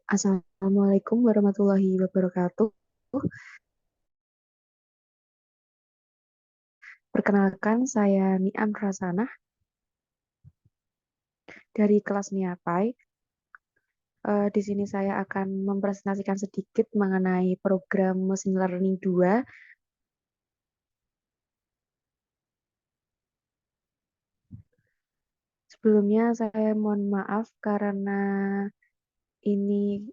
Assalamualaikum warahmatullahi wabarakatuh. Perkenalkan, saya Niam Rasanah dari kelas Niapai. Di sini saya akan mempresentasikan sedikit mengenai program Machine Learning 2. Sebelumnya saya mohon maaf karena ini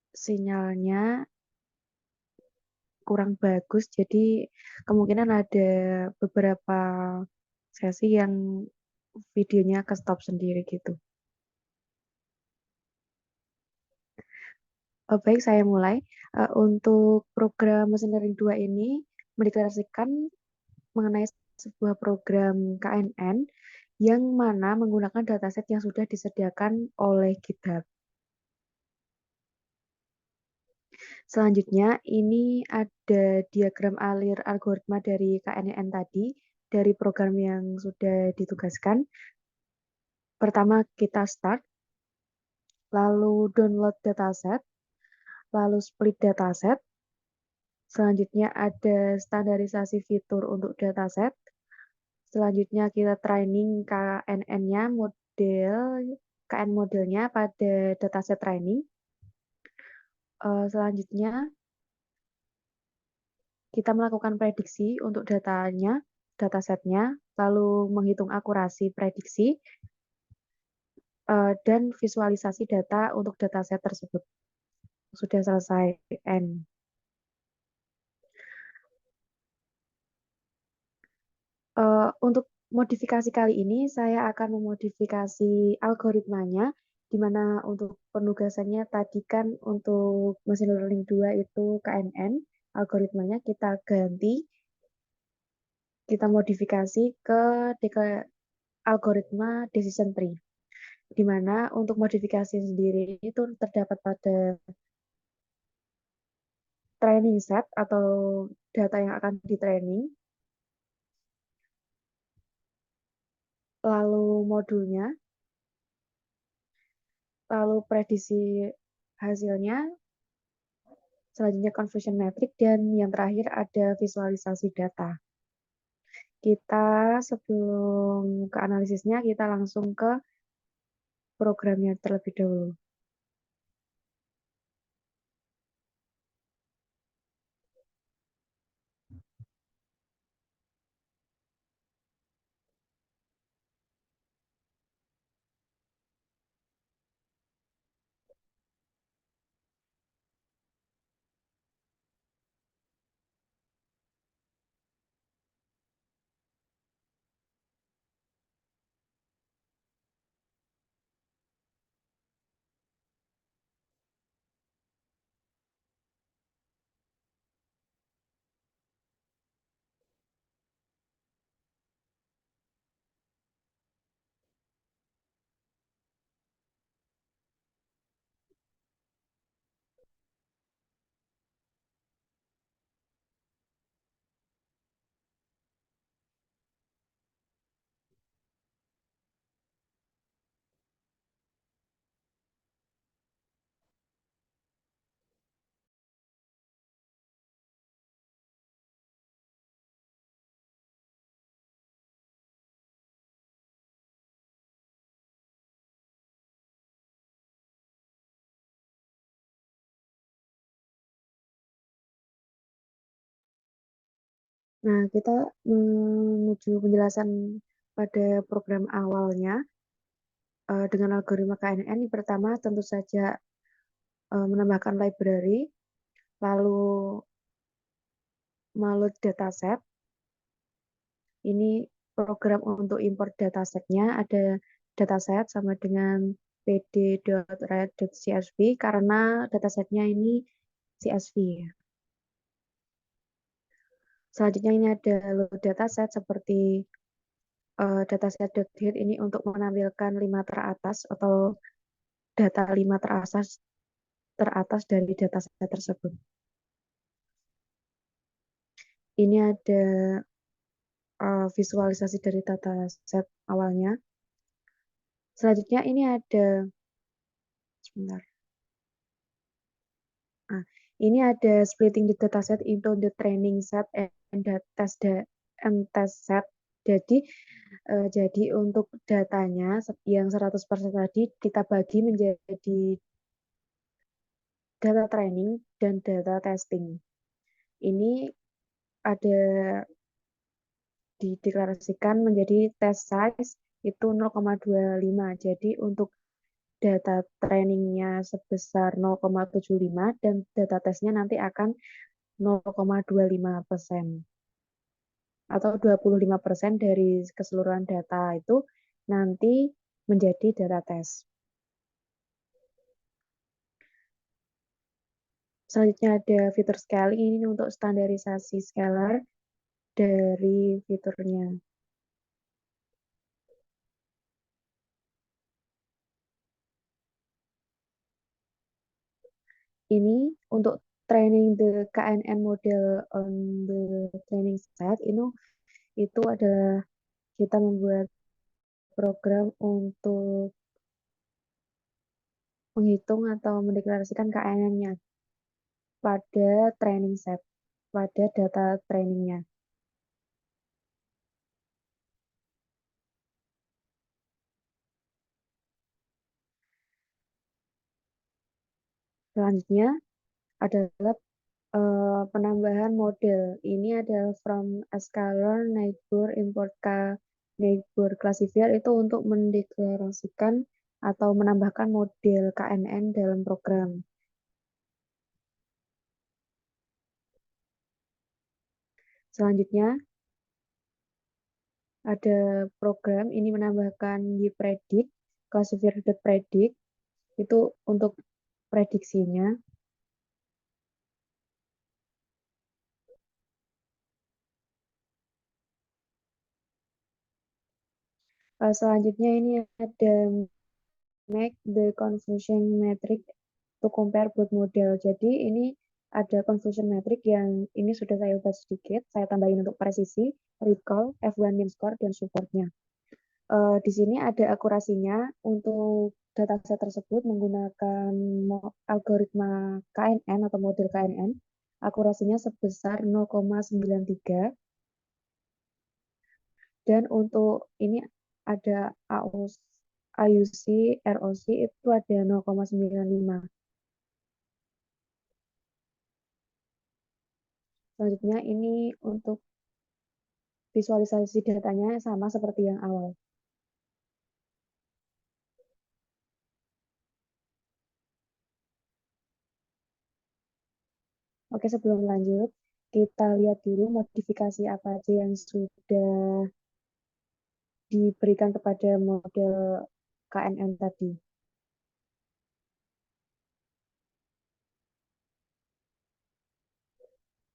sinyalnya kurang bagus, jadi kemungkinan ada beberapa sesi yang videonya ke stop sendiri gitu. Baik, saya mulai. Untuk program Mesin Learning 2 ini mendeklarasikan mengenai sebuah program KNN yang mana menggunakan dataset yang sudah disediakan oleh GitHub. Selanjutnya, ini ada diagram alir algoritma dari KNN tadi, dari program yang sudah ditugaskan. Pertama, kita start, lalu download dataset, lalu split dataset. Selanjutnya ada standarisasi fitur untuk dataset. Selanjutnya kita training KNN-nya, KN modelnya pada dataset training. Selanjutnya kita melakukan prediksi untuk datanya, datasetnya, lalu menghitung akurasi prediksi, dan visualisasi data untuk dataset tersebut. Sudah selesai N. Untuk modifikasi kali ini saya akan memodifikasi algoritmanya, di mana untuk penugasannya tadi kan untuk Machine Learning 2 itu KNN, algoritmanya kita ganti, kita modifikasi ke algoritma decision tree, di mana untuk modifikasi sendiri itu terdapat pada training set atau data yang akan di training, lalu modulnya, lalu prediksi hasilnya, selanjutnya conversion metric, dan yang terakhir ada visualisasi data. Kita sebelum ke analisisnya, kita langsung ke programnya terlebih dahulu. Nah, kita menuju penjelasan pada program awalnya dengan algoritma KNN. Yang pertama tentu saja menambahkan library, lalu meload dataset. Ini program untuk import datasetnya, ada dataset sama dengan pd.write.csv karena datasetnya ini CSV. Selanjutnya ini ada load dataset seperti dataset.head ini untuk menampilkan 5 teratas atau data 5 teratas dari dataset tersebut. Ini ada visualisasi dari dataset awalnya. Selanjutnya ini ada, sebentar. Nah, ini ada splitting the dataset into the training set and the test set. Jadi jadi untuk datanya yang 100% tadi kita bagi menjadi data training dan data testing. Ini ada dideklarasikan menjadi test size itu 0,25. Jadi untuk data trainingnya sebesar 0,75 dan data tesnya nanti akan 0,25% atau 25% dari keseluruhan data itu nanti menjadi data tes. Selanjutnya ada fitur scaling, ini untuk standarisasi scalar dari fiturnya. Ini untuk training the KNN model on the training set, itu adalah kita membuat program untuk menghitung atau mendeklarasikan KNN-nya pada training set, pada data trainingnya. Selanjutnya adalah penambahan model. Ini adalah from a scalar neighbor import neighbor classifier itu untuk mendeklarasikan atau menambahkan model KNN dalam program. Selanjutnya ada program ini menambahkan YPredict, classifier predict itu untuk prediksinya. Selanjutnya ini ada make the confusion metric to compare both model. Jadi ini ada confusion metric yang ini sudah saya ubah sedikit. Saya tambahin untuk presisi, recall, F1 mean score, dan supportnya. Di sini ada akurasinya untuk dataset tersebut menggunakan algoritma KNN atau model KNN. Akurasinya sebesar 0,93 dan untuk ini ada AUC, ROC itu ada 0,95. Selanjutnya ini untuk visualisasi datanya sama seperti yang awal. Oke, sebelum lanjut, kita lihat dulu modifikasi apa aja yang sudah diberikan kepada model KNN tadi.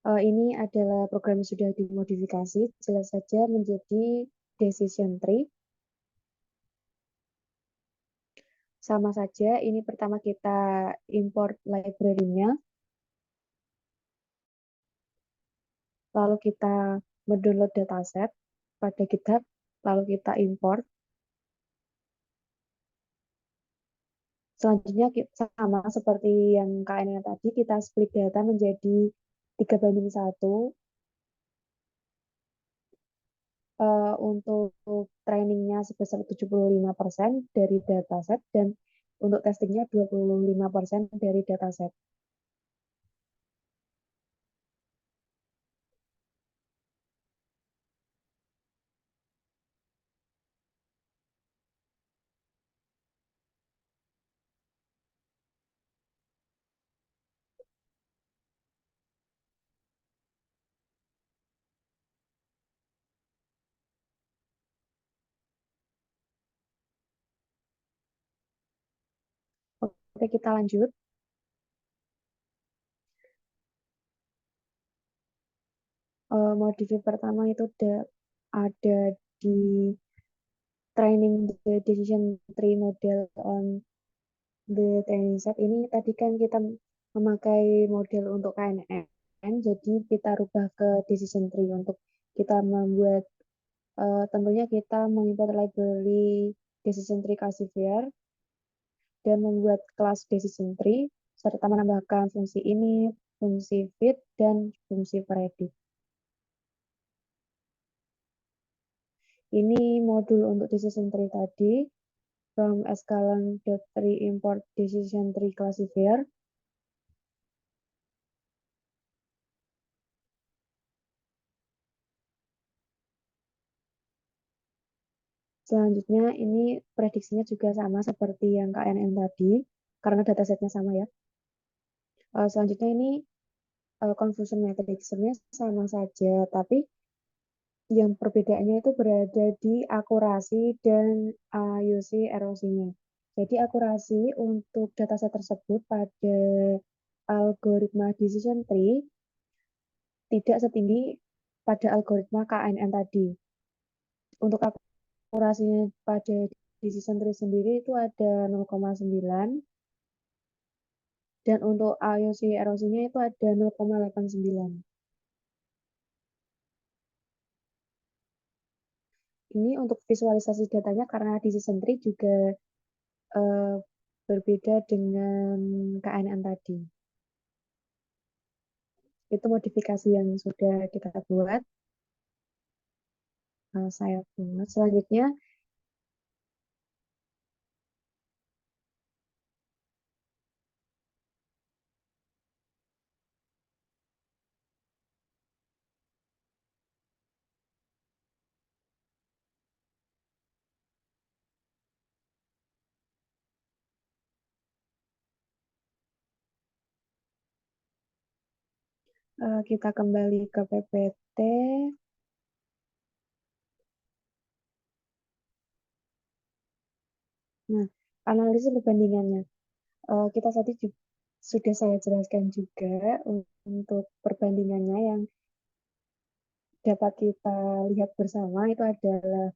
Ini adalah program yang sudah dimodifikasi, jelas saja menjadi decision tree. Sama saja, ini pertama kita import library-nya, lalu kita mendownload dataset pada GitHub, lalu kita import. Selanjutnya sama seperti yang KNN tadi, kita split data menjadi 3:1. Untuk trainingnya sebesar 75% dari dataset dan untuk testingnya 25% dari dataset. Oke, kita lanjut. Modif pertama itu ada di training the decision tree model on the training set. Ini tadi kan kita memakai model untuk KNN, jadi kita rubah ke decision tree untuk kita membuat tentunya kita mengimport library decision tree classifier dan membuat kelas decision tree serta menambahkan fungsi init, fungsi feed, dan fungsi predict. Ini modul untuk decision tree tadi, from escalon.tree import decision tree classifier. Selanjutnya ini prediksinya juga sama seperti yang KNN tadi, karena datasetnya sama ya. Selanjutnya ini confusion matrix-nya sama saja, tapi yang perbedaannya itu berada di akurasi dan UC erosinya. Jadi akurasi untuk dataset tersebut pada algoritma decision tree tidak setinggi pada algoritma KNN tadi. Untuk akurasinya pada decision tree sendiri itu ada 0,9 dan untuk IOC erosinya itu ada 0,89. Ini untuk visualisasi datanya karena decision tree juga berbeda dengan KNN tadi. Itu modifikasi yang sudah kita buat. Saya buat. Selanjutnya, kita kembali ke PPT. Nah, analisis perbandingannya. Kita tadi sudah saya jelaskan juga untuk perbandingannya yang dapat kita lihat bersama itu adalah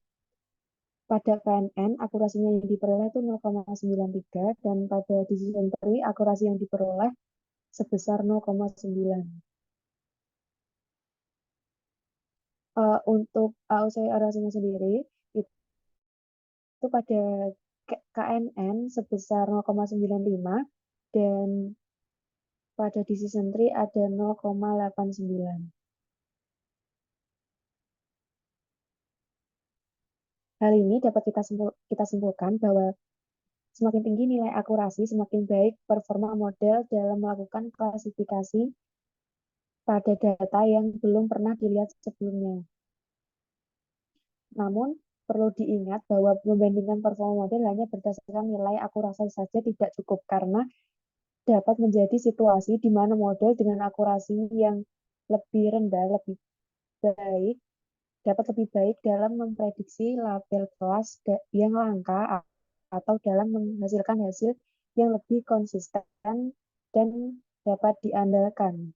pada KNN akurasinya yang diperoleh itu 0,93 dan pada decision tree akurasi yang diperoleh sebesar 0,9. Untuk AOC arasinya sendiri itu pada KNN sebesar 0,95 dan pada decision tree ada 0,89. Hal ini dapat kita simpulkan bahwa semakin tinggi nilai akurasi, semakin baik performa model dalam melakukan klasifikasi pada data yang belum pernah dilihat sebelumnya. Namun, perlu diingat bahwa membandingkan performa model hanya berdasarkan nilai akurasi saja tidak cukup karena dapat menjadi situasi di mana model dengan akurasi yang lebih rendah, lebih baik, dapat lebih baik dalam memprediksi label kelas yang langka atau dalam menghasilkan hasil yang lebih konsisten dan dapat diandalkan.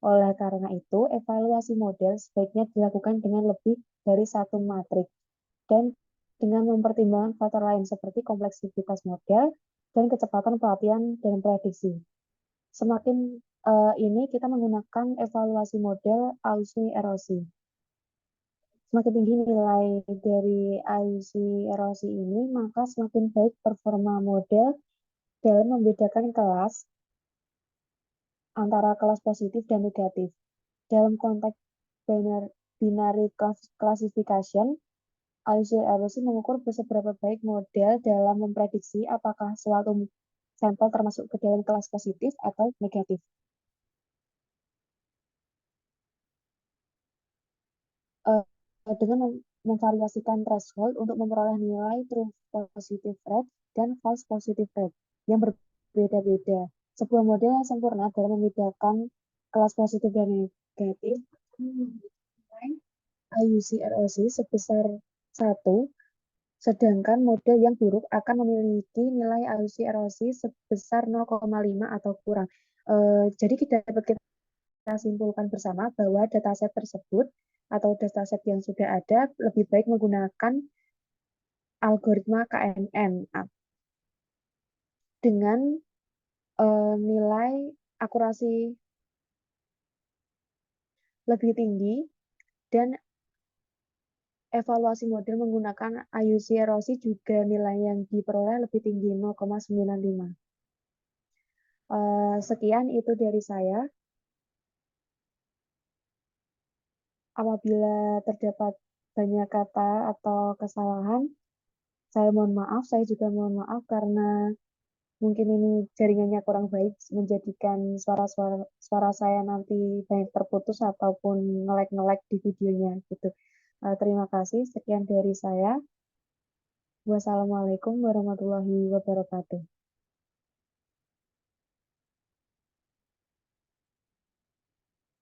Oleh karena itu, evaluasi model sebaiknya dilakukan dengan lebih dari satu matrik dan dengan mempertimbangkan faktor lain seperti kompleksitas model dan kecepatan pelatihan dan prediksi. Semakin ini kita menggunakan evaluasi model AUC erosi. Semakin tinggi nilai dari AUC erosi ini, maka semakin baik performa model dalam membedakan kelas antara kelas positif dan negatif. Dalam konteks binary classification, AUC erosi mengukur seberapa baik model dalam memprediksi apakah suatu sampel termasuk ke dalam kelas positif atau negatif. Dengan memvariasikan threshold untuk memperoleh nilai true positive rate dan false positive rate yang berbeda-beda. Sebuah model yang sempurna dalam membedakan kelas positif dan negatif IUC ROC sebesar 1, sedangkan model yang buruk akan memiliki nilai IUC ROC sebesar 0,5 atau kurang. Jadi dapat kita simpulkan bersama bahwa dataset tersebut atau dataset yang sudah ada lebih baik menggunakan algoritma KNN dengan nilai akurasi lebih tinggi dan evaluasi model menggunakan IUC erosi juga nilai yang diperoleh lebih tinggi 0,95. Sekian itu dari saya. Apabila terdapat banyak kata atau kesalahan, saya mohon maaf. Saya juga mohon maaf karena mungkin ini jaringannya kurang baik menjadikan suara saya nanti banyak terputus ataupun nge-lag di videonya gitu. Terima kasih. Sekian dari saya. Wassalamualaikum warahmatullahi wabarakatuh.